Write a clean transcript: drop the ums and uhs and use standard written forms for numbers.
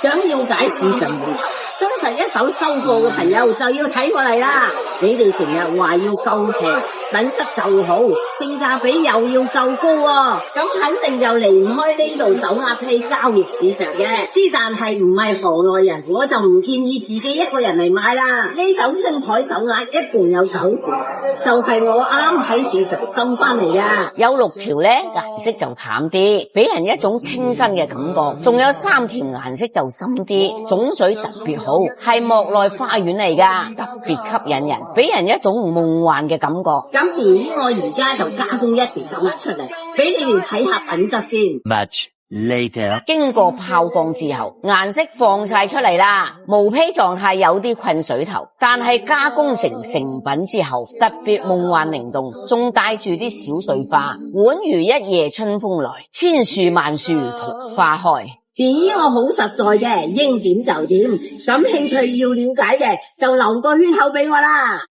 想了解市場源頭，真實一手收貨嘅朋友就要睇過嚟啦。你哋成日話要夠平，品質就好，性價比又要夠高喎，咁肯定就離唔開呢度手握批交易市場嘅。之但係唔係行內人，我就唔建議自己一個人嚟買啦。呢手清台手握一共有9條，就係我啱喺市場收翻嚟噶。有6條咧，顏色就淡啲，俾人一種清新嘅感覺。仲有3條顏色就深啲，種水特別好，係莫內花園嚟噶，特別吸引人，俾人一種夢幻嘅感覺。咁至於我而家就加工一條手握出嚟，俾你哋睇下品質先。Much later， 經過泡降之後，顏色放晒出嚟啦，毛坯狀態有啲困水頭，但係加工成成品之後，特別夢幻靈動，仲帶住啲小碎花，宛如一夜春風來，千樹萬樹桃花開。咦，我好實在嘅，應點就點，感興趣要了解嘅就留個圈口俾我啦。